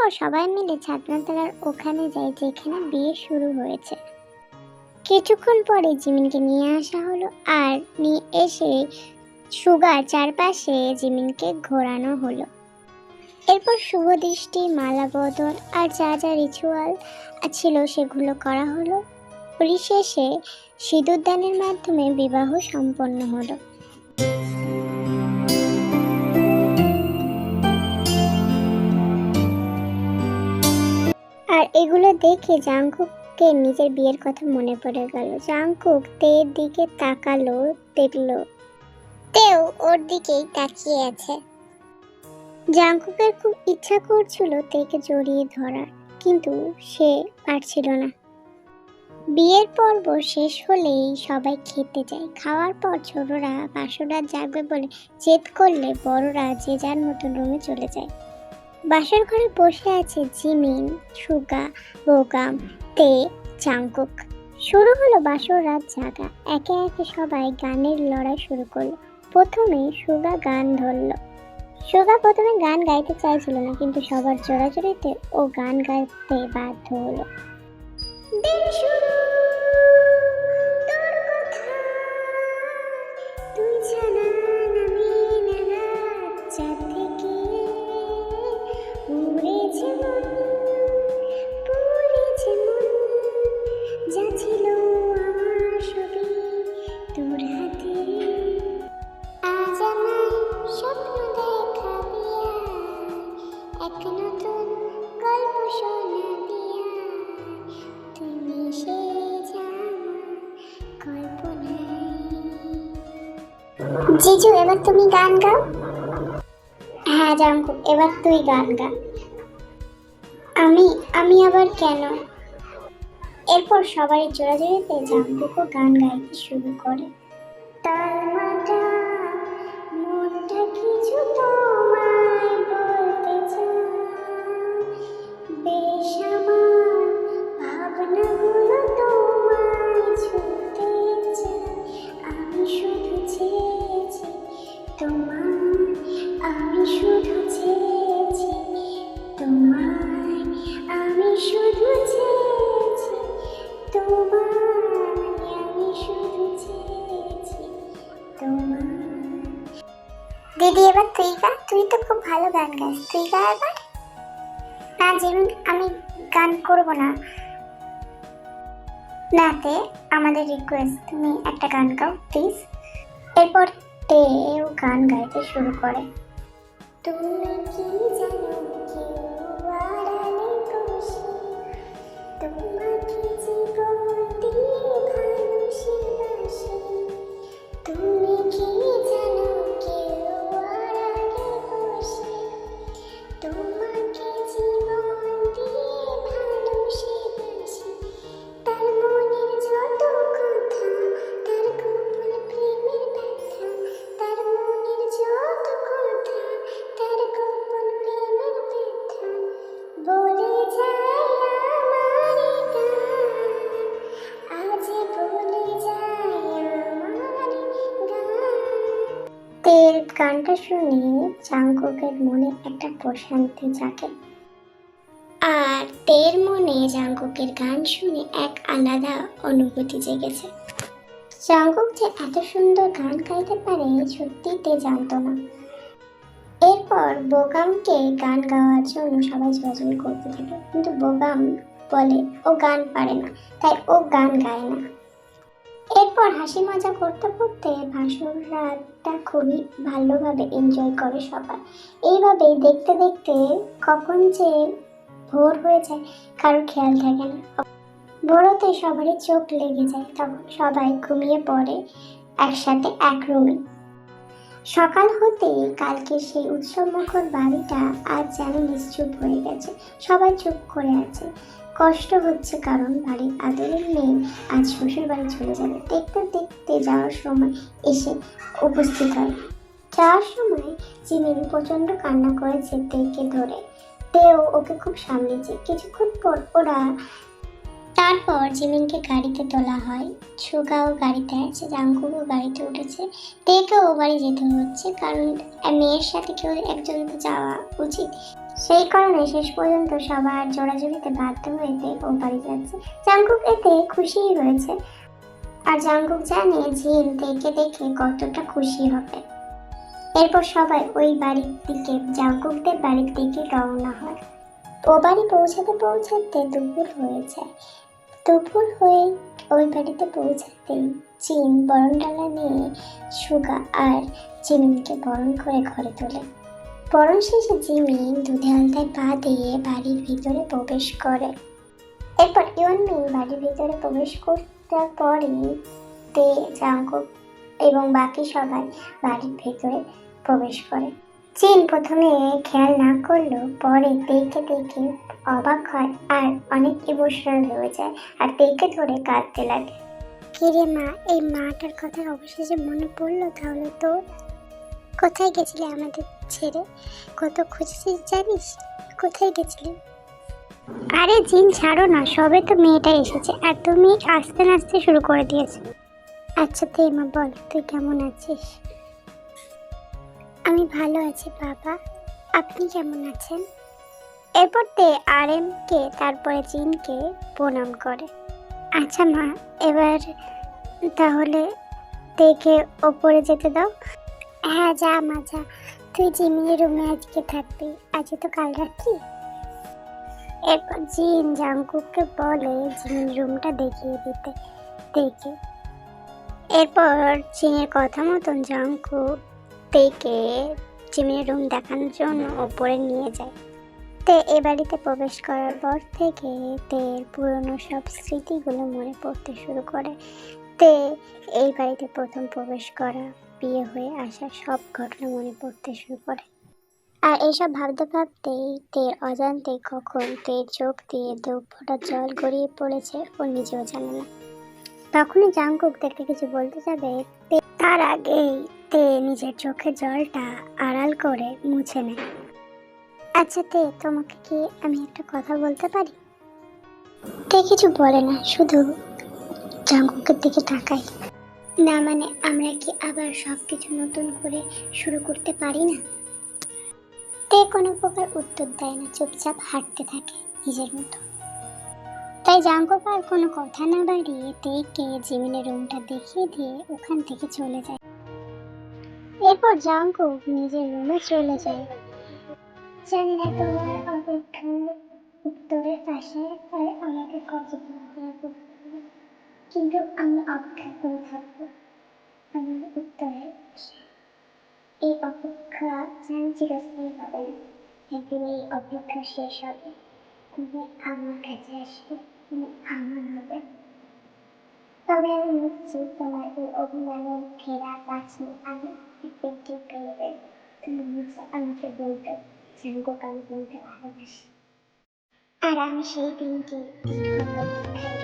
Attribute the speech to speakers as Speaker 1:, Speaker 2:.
Speaker 1: এরপর সবাই মিলে ছাদনাতলার ওখানে যায় যেখানে বিয়ে শুরু হয়েছে। কিছুক্ষণ পরে জিমিনকে নিয়ে আসা হলো আর নিয়ে এসে সুগার চারপাশে জিমিনকে ঘোরানো হলো। এরপর শুভ দৃষ্টি, মালা বদল আর যা যা রিচুয়াল ছিল সেগুলো করা হলো। পরিশেষে সিঁদুরদানের মাধ্যমে বিবাহ সম্পন্ন হলো। আর এগুলো দেখে জাংকুকের নিজের বিয়ের কথা মনে পড়ে গেল। জাংকুক তের দিকে তাকালো, দেখলো তেও ওর দিকেই তাকিয়ে আছে। জাংকুকের খুব ইচ্ছা করছিল তেকে জড়িয়ে ধরার, কিন্তু সে পারছিল না। বিয়ের পর্ব শেষ হলেই সবাই খেতে যায়। খাওয়ার পর ছোটরা বাসর রাত জাগবে বলে জেদ করলে বড়রা যে যার মতন রুমে চলে যায়। বাসর ঘরে বসে আছে জিমিন, সুগা, বোগাম, তে, জাংকুক। শুরু হলো বাসর রাত জাগা। একে একে সবাই গানের লড়াই শুরু করলো। প্রথমে সুগা গান ধরলো। সুগা প্রথমে গান গাইতে চাইছিল না, কিন্তু সবার জোরাজোরিতে ও গান গাইতে বাধ্য হলো। দিন শুরু তোর কথা, তুই ছাড়া নামি না রাত, চাঁদ থেকে উড়েছে মন, পড়েছে মন, যা ছিল আমার সবই তোর হাতে। আজ আমায় স্বপ্ন দেখাবি, এক নতুন গল্প শোনা দিয়া, তুমি সে কল্পনায়। জিজু, এবার তুমি গান গাও। হ্যাঁ জাংকুক, এবার তুই গান গা। আমি আমি আবার কেন? এরপর সবাই জোরাজোরিতে জাংকুকও গান গাইতে শুরু করে। তালমাটা মনটা কিছু তোমায় বলতে চায়, বেশ আমার ভাবনাগুলো তোমায় ছুঁতে চায়। আমি শুধু চেয়েছি তোমায়, আমি শুধু চেয়েছি তোমায়, আমি শুধু চেয়েছি তোমায়, আমি শুধু চেয়েছি তোমায়। দিদি, এবার তুই গা, তুই তো খুব ভালো গান গাস, তুই গা এবার। না জিমিন, আমি গান করব না। নাতে আমাদের রিকোয়েস্ট, তুমি একটা গান গাও প্লিজ। এরপর তেও গান গাইতে শুরু করে। তুমি কি জানো কেউ আড়ালে বসে তোমাকে জীবন দিয়ে ভালোবাসে। তুমি কি জানো কেউ আড়ালে বসে তোমাকে জীবন দিয়ে ভালোবাসে। তার মনের যত কথা, তার গোপন প্রেমের ব্যথা, তার মনের যত কথা, তার গোপন প্রেমের ব্যথা বলে যায় আমার গান, আজ বলে যায় আমার গান। তের গানটা শুনে জাংকুকের মনে একটা প্রশান্তি জাগে, আর তের মনে জাংকুকের গান শুনে এক আলাদা অনুভূতি জেগেছে। জাংকুক যে এত সুন্দর গান গাইতে পারে সত্যি তে জানতো না। এরপর বোগামকে গান গাওয়ার জন্য সবাই যোগাযোগ করতে থাকে, কিন্তু বোগাম বলে ও গান পারে না, তাই ও গান গায় না। এরপর হাসি মজা করতে করতে ভাসর রাতটা খুবই ভালোভাবে এনজয় করে সবাই। এইভাবেই দেখতে দেখতে কখন যে ভোর হয়ে যায় কারোর খেয়াল থাকে না। ভোরতে সবারই চোখ লেগে যায়, তখন সবাই ঘুমিয়ে পড়ে একসাথে এক রুমে। সকাল হতেই কালকে সেই উৎসবমুখর বাড়িটা আজ যেন নিশ্চুপ হয়ে গেছে। সবাই চুপ করে আছে, কষ্ট হচ্ছে, কারণ বাড়ির আদরের মেয়ে আজ শ্বশুর বাড়ি চলে যাবে। দেখতে দেখতে যাওয়ার সময় এসে উপস্থিত হয়। যাওয়ার সময় জিমিন প্রচন্ড কান্না করেছে তেকে ধরে, তেও ওকে খুব সামলেছে। কিছুক্ষণ পর ওরা তারপর জিমিনকে গাড়িতে তোলা হয়। সুগাও গাড়িতে আছে, জাংকুকও গাড়িতে উঠেছে। তেকেও বাড়ি যেতে হচ্ছে, কারণ মেয়ের সাথে কেউ একজন তো যাওয়া উচিত। সেই কারণে শেষ পর্যন্ত সবার জোড়াজুড়িতে বাধ্য হয়ে ও বাড়ি যাচ্ছে। জাংকুক এতে খুশিই হয়েছে, আর জাংকুক জানে জিন দেখে দেখে কতটা খুশি হবে। এরপর সবাই ওই বাড়ির দিকে, জাংকুকদের বাড়ির দিকে রওনা হয়। ও বাড়ি পৌঁছাতে পৌঁছাতে দুপুর হয়ে যায়। দুপুর হয়ে ওই বাড়িতে পৌঁছাতেই জিন বরণডালা নিয়ে সুগা আর জিমিনকে বরণ করে ঘরে তোলে। বরণ শেষে জিমিন দুধে আলতায় পা দিয়ে বাড়ির ভিতরে প্রবেশ করে। এরপর ইয়নমিন বাড়ির ভিতরে প্রবেশ করার পরেই তে, জাংকুক এবং বাকি সবাই বাড়ির ভেতরে প্রবেশ করে। জিন প্রথমে খেয়াল না করলেও পরে দেখে দেখে অবাক হয় আর অনেক ইমোশনাল হয়ে যায়, আর দেখে ধরে কাঁদতে লাগে। কিরে মা, এই মাটার কথা অবশেষে মনে পড়লো তাহলে তোর? কোথায় গেছিলে আমাদের ছেড়ে? কত খুঁজেছিস জানিস? কোথায় গেছিলে? আরে জিন ছাড়ো না, সবে তো মেয়েটা এসেছে আর তুমি আসতে নাচতে শুরু করে দিয়েছো। আচ্ছা তুই মা বল, তুই কেমন আছিস? আমি ভালো আছি বাবা, আপনি কেমন আছেন? এরপর তে আর এম কে, তারপরে জিনকে প্রণাম করে। আচ্ছা মা, এবার তাহলে তেকে ওপরে যেতে দাও। হ্যাঁ যা মা যা, তুই জিমিনের রুমে আজকে থাকবি, আজ তো কাল রাত্রি। এরপর জিন জাংকুককে বলে জিমির রুমটা দেখিয়ে দিতে। দেখে এরপর জিনের কথা মতন জাংকুক তেকে জিমিনের রুম দেখানোর জন্য ওপরে নিয়ে যায়। তে এ বাড়িতে প্রবেশ করার পর থেকে তের পুরনো সব স্মৃতিগুলো মনে পড়তে শুরু করে। তে এই বাড়িতে প্রথম প্রবেশ করা, বিয়ে হয়ে আসা সব ঘটনা মনে পড়তে শুরু করে। আর এইসব ভাবতে ভাবতেই তের অজান্তে কখন তের চোখ দিয়ে দু ফোঁটা জল গড়িয়ে পড়েছে ও নিজেও জানে না। তখনই জাংকুক তেকে কিছু বলতে যাবে, তার আগেই তে নিজের চোখে জলটা আড়াল করে মুছে নেয়। আচ্ছা তে, তোমাকে কি আমি একটা কথা বলতে পারি? তে কিছু বলে না, শুধু জাংকুকের দিকে তাকায়। না মানে আমরা কি আবার সবকিছু নতুন করে শুরু করতে পারি না? তে কোনো প্রকার উত্তর দেয় না, চুপচাপ হাঁটতে থাকে নিজের মতো। তাই জাংকুক আর কোনো কথা না বাড়িয়ে তেকে জিমিনের রুমটা দেখিয়ে দিয়ে ওখান থেকে চলে যায়। এরপর জাংকুক নিজের রুমে চলে যায়। জানি না তোমার অপেক্ষার উত্তরের পাশে আর আমাকে কতক্ষণ অপেক্ষা করবে, কিন্তু আমি অপেক্ষা করে থাকবো আমার উত্তরের পাশে। এই অপেক্ষা যেন চিরস্থায়ী হবে না, একদিন এই অপেক্ষা শেষ হবে, তুমি আমার কাছে আসবে, তুমি আমার হবে। তবে আমি নিশ্চিত তোমার এই অভিমানের ফেরা কাছে আমি একদিন ঠিক পেয়ে দেব। তুমি নিচে আমাকে বলবে জাংকুক আমি বলতে ভালোবাসি, আর আমি সেই দিনটি দীর্ঘ অপেক্ষায়